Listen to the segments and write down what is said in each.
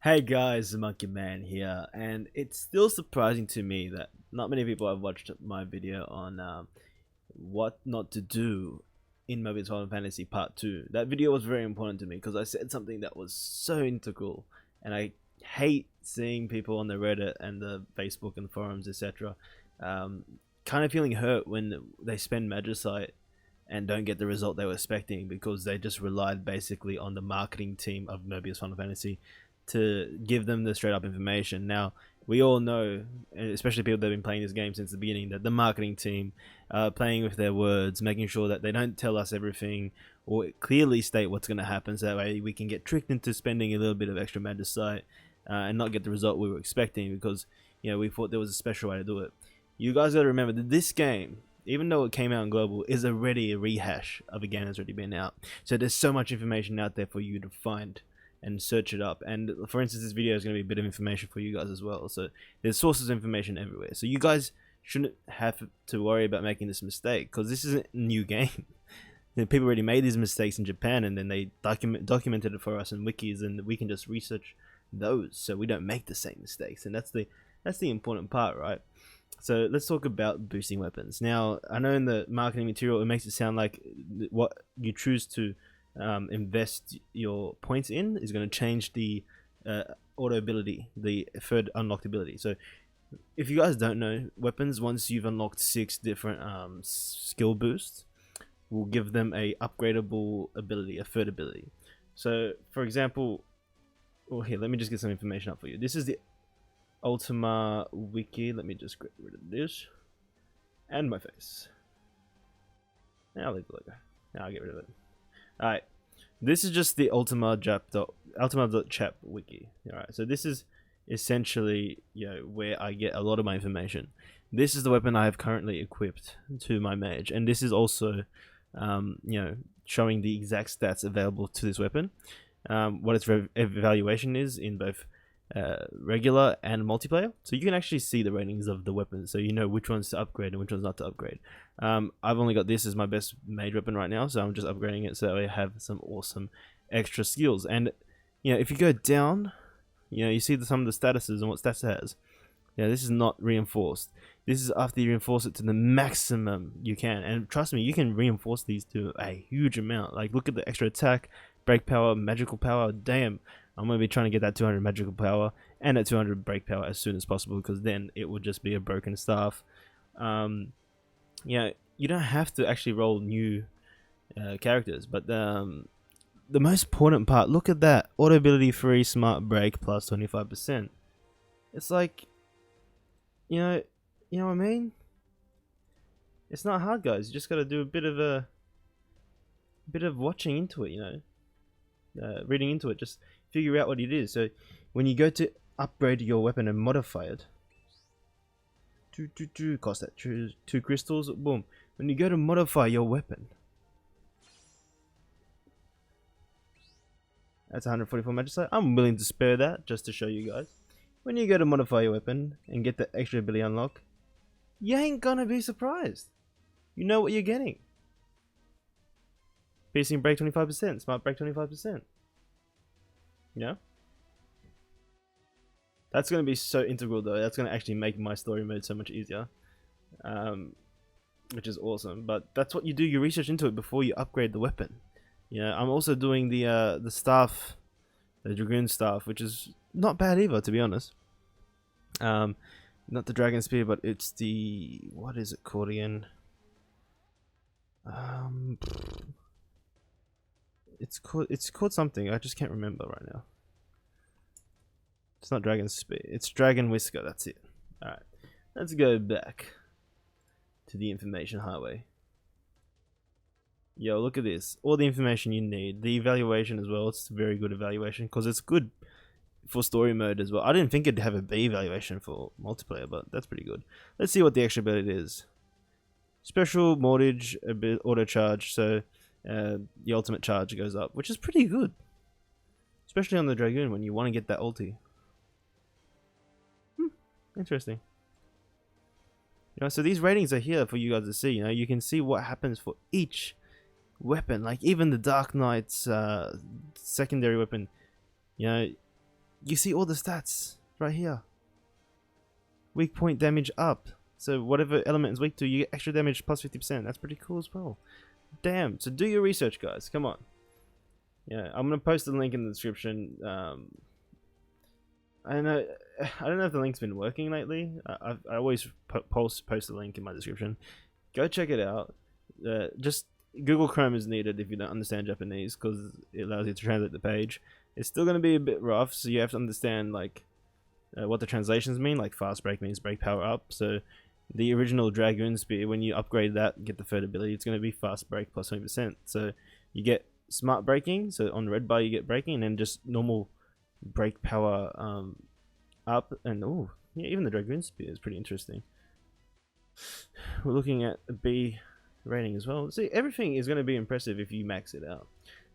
Hey guys, the Monkey Man here, and it's still surprising to me that not many people have watched my video on what not to do in Mobius Final Fantasy Part 2. That video was very important to me because I said something that was so integral, and I hate seeing people on the Reddit and the Facebook and forums, etc., um, kind of feeling hurt when they spend Magicite and don't get the result they were expecting because they just relied basically on the marketing team of Mobius Final Fantasy to give them the straight up information. Now, we all know, especially people that have been playing this game since the beginning, that the marketing team playing with their words, making sure that they don't tell us everything or clearly state what's going to happen so that way we can get tricked into spending a little bit of extra magicite and not get the result we were expecting because we thought there was a special way to do it. You guys got to remember that this game, even though it came out in global, is already a rehash of a game that's already been out. So there's so much information out there for you to find and search it up. And for instance, this video is going to be a bit of information for you guys as well. So there's sources of information everywhere. So you guys shouldn't have to worry about making this mistake because this isn't a new game. People already made these mistakes in Japan and then they documented it for us in wikis, and we can just research those so we don't make the same mistakes. And that's the important part, right? So let's talk about boosting weapons. Now, I know in the marketing material it makes it sound like what you choose to invest your points in is going to change the auto ability, the third unlocked ability. So if you guys don't know, weapons, once you've unlocked 6 different skill boosts, will give them a upgradable ability, a third ability. So for example, here, let me just get some information up for you. This is the Ultima wiki. Let me just get rid of this and my face. Now I'll leave the logo. Now I'll get rid of it. Alright, this is just the Ultima.chap wiki. Alright, so this is essentially where I get a lot of my information. This is the weapon I have currently equipped to my mage, and this is also showing the exact stats available to this weapon, what its evaluation is in both regular and multiplayer, so you can actually see the ratings of the weapons, so you know which ones to upgrade and which ones not to upgrade. I've only got this as my best mage weapon right now, so I'm just upgrading it so that I have some awesome extra skills. And if you go down, you see some of the statuses and what stats it has. This is not reinforced. This is after you reinforce it to the maximum you can, and trust me, you can reinforce these to a huge amount. Like, look at the extra attack, break power, magical power. Damn, I'm going to be trying to get that 200 magical power and that 200 break power as soon as possible, because then it would just be a broken staff. You don't have to actually roll new characters, but the most important part, look at that. Auto ability free smart break plus 25%. It's like, you know what I mean? It's not hard, guys. You just got to do a bit of watching into it, reading into it. Just figure out what it is. So when you go to upgrade your weapon and modify it, cost that 2 crystals, boom. When you go to modify your weapon, that's 144 magicite. I'm willing to spare that just to show you guys. When you go to modify your weapon and get the extra ability unlock, you ain't gonna be surprised. You know what you're getting. Piercing break 25%, smart break 25%. That's going to be so integral though. That's going to actually make my story mode so much easier, which is awesome. But that's what you do. You research into it before you upgrade the weapon. I'm also doing the staff, the dragoon staff, which is not bad either, to be honest. Not the dragon spear, but it's the, what is it called again? It's called something. I just can't remember right now. It's not dragon spear. It's dragon whisker. That's it. All right, let's go back to the information highway. Yo, look at this. All the information you need. The evaluation as well. It's a very good evaluation because it's good for story mode as well. I didn't think it'd have a B evaluation for multiplayer, but that's pretty good. Let's see what the extra ability is. Special mortgage, a bit auto charge, so the ultimate charge goes up, which is pretty good, especially on the dragoon when you want to get that ulti. Interesting. So these ratings are here for you guys to see. You can see what happens for each weapon, like even the Dark Knight's secondary weapon. you see all the stats right here. Weak point damage up. So whatever element is weak to, you get extra damage plus 50%. That's pretty cool as well. Damn. So do your research, guys. Come on. Yeah, I'm gonna post the link in the description. I don't know if the link's been working lately. I always post the link in my description. Go check it out. Just Google Chrome is needed if you don't understand Japanese, because it allows you to translate the page. It's still gonna be a bit rough, so you have to understand like what the translations mean. Like fast break means break power up. So the original Dragoon Spear, when you upgrade that, get the third ability, it's gonna be fast break plus 20%. So you get smart braking. So on the red bar you get braking, and then just normal break power up. And oh yeah, even the Dragoon Spear is pretty interesting. We're looking at a B rating as well. See, everything is going to be impressive if you max it out.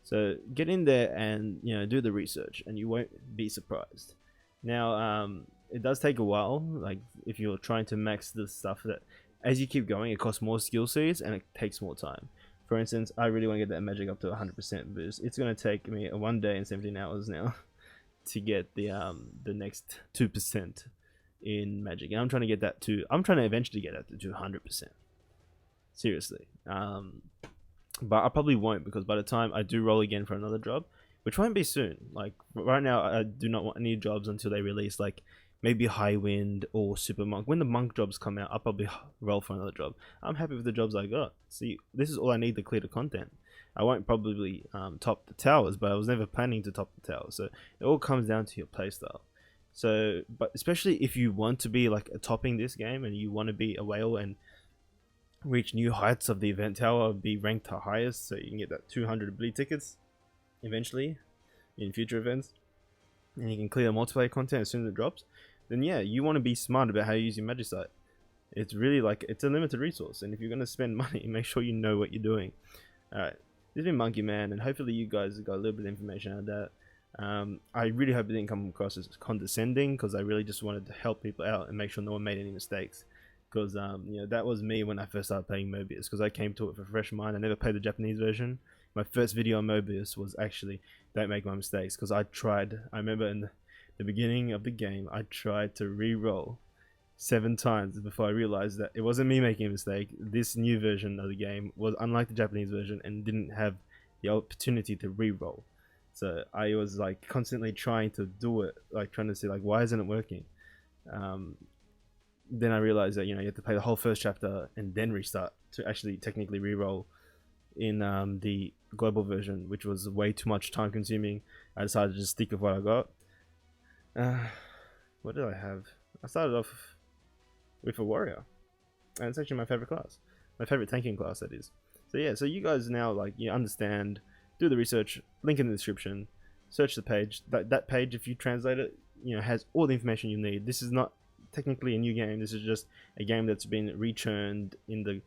So get in there and do the research, and you won't be surprised. Now it does take a while. Like if you're trying to max the stuff, that as you keep going, it costs more skill seeds and it takes more time. For instance, I really want to get that magic up to 100% boost. It's going to take me 1 day and 17 hours now to get the next 2% in magic, and I'm trying to get that to. I'm trying to eventually get that to 200%. Seriously, but I probably won't, because by the time I do roll again for another job, which won't be soon. Like right now, I do not want any jobs until they release like maybe High Wind or Super Monk. When the Monk jobs come out, I'll probably roll for another job. I'm happy with the jobs I got. See, this is all I need to clear the content. I won't probably top the towers, but I was never planning to top the towers. So it all comes down to your playstyle. So, but especially if you want to be like topping this game and you want to be a whale and reach new heights of the event tower, be ranked highest, so you can get that 200 ability tickets eventually in future events, and you can clear the multiplayer content as soon as it drops, then yeah, you want to be smart about how you use your Magicite. It's really like, it's a limited resource, and if you're going to spend money, make sure you know what you're doing. Alright, this has been Monkey Man, and hopefully you guys got a little bit of information out of that. I really hope it didn't come across as condescending, because I really just wanted to help people out and make sure no one made any mistakes. Because that was me when I first started playing Mobius, because I came to it with a fresh mind. I never played the Japanese version. My first video on Mobius was actually don't make my mistakes, because I remember in the beginning of the game, I tried to re-roll 7 times before I realized that it wasn't me making a mistake. This new version of the game was unlike the Japanese version and didn't have the opportunity to re-roll. So I was like constantly trying to do it, like trying to see like, why isn't it working? Then I realized that you have to play the whole first chapter and then restart to actually technically re-roll in the global version, which was way too much time consuming. I decided to just stick with what I got. What did I have? I started off with a warrior, and it's actually my favorite class, my favorite tanking class, that is. So yeah, so you guys now like understand, do the research, link in the description, search the page. That page, if you translate it, has all the information you need. This is not technically a new game. This is just a game that's been rechurned in the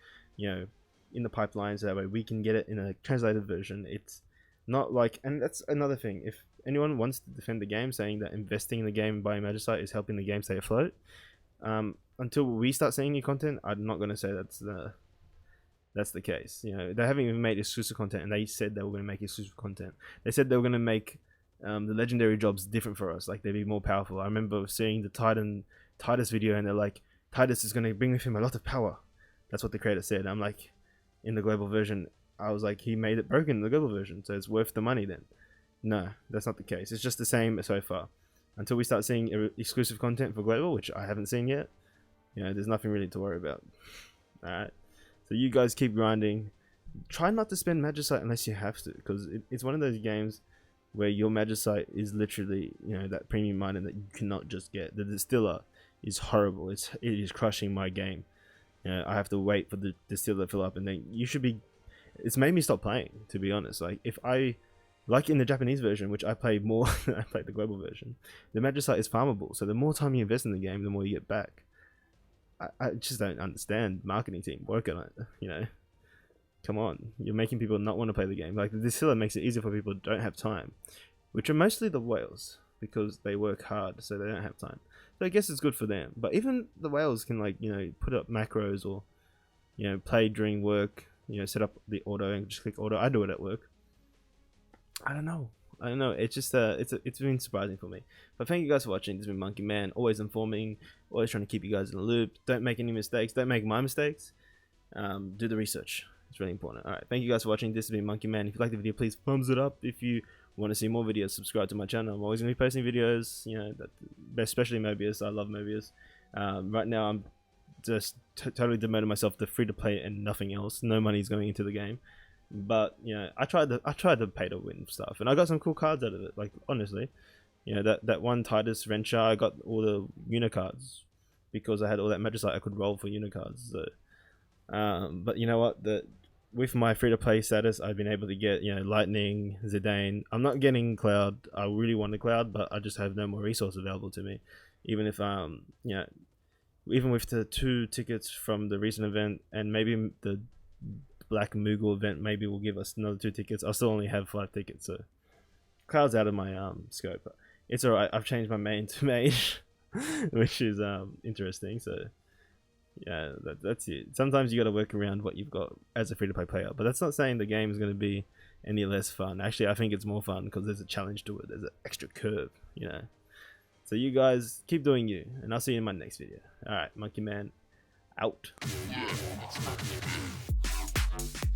in the pipeline, so that way we can get it in a translated version. It's not like, and that's another thing, if anyone wants to defend the game saying that investing in the game and buying Magicite is helping the game stay afloat, until we start seeing new content, I'm not going to say that's the case. They haven't even made exclusive content, and they said they were going to make exclusive content. They said they were going to make the legendary jobs different for us, like they'd be more powerful. I remember seeing the Titus video, and they're like, Titus is going to bring with him a lot of power. That's what the creator said. I'm like, in the global version, I was like, he made it broken in the global version, so it's worth the money then. No, that's not the case. It's just the same so far. Until we start seeing exclusive content for global, which I haven't seen yet, there's nothing really to worry about. Alright, so you guys keep grinding. Try not to spend Magicite unless you have to, because it's one of those games where your Magicite is literally, that premium item that you cannot just get. The distiller is horrible. It is crushing my game. I have to wait for the distiller to fill up, and then it's made me stop playing, to be honest. Like if I, like in the Japanese version, which I played more than I played the global version, the Magicite is farmable. So the more time you invest in the game, the more you get back. I just don't understand marketing team working on it. Come on, you're making people not want to play the game. Like the distiller makes it easier for people who don't have time, which are mostly the whales, because they work hard, so they don't have time. So I guess it's good for them. But even the whales can put up macros, or play during work, set up the auto and just click auto. I do it at work. I don't know. I don't know. It's just it's been surprising for me. But thank you guys for watching. This has been Monkey Man, always informing, always trying to keep you guys in the loop. Don't make any mistakes. Don't make my mistakes. Do the research. It's really important. All right, thank you guys for watching. This has been Monkey Man. If you like the video, please thumbs it up. If you want to see more videos, subscribe to my channel. I'm always gonna be posting videos. You know, especially Mobius. I love Mobius. Right now, I'm just totally demoted myself to free to play and nothing else. No money's going into the game. But you know, I tried the pay to win stuff, and I got some cool cards out of it. Like honestly, you know, that one Titus Venture, I got all the unicards because I had all that magicite I could roll for unicards. So, but you know what? With my free to play status, I've been able to get, you know, Lightning, Zidane. I'm not getting Cloud. I really want a Cloud, but I just have no more resource available to me. Even if you know, even with the 2 tickets from the recent event, and maybe the Black Moogle event maybe will give us another 2 tickets. I'll still only have 5 tickets, so Cloud's out of my scope. It's alright. I've changed my main to mage, which is interesting. So yeah, that's it. Sometimes you got to work around what you've got as a free to play player, but that's not saying the game is going to be any less fun. Actually, I think it's more fun because there's a challenge to it. There's an extra curve, you know. So you guys keep doing you, and I'll see you in my next video. All right, Monkey Man out. Yeah, it's Monkey Man.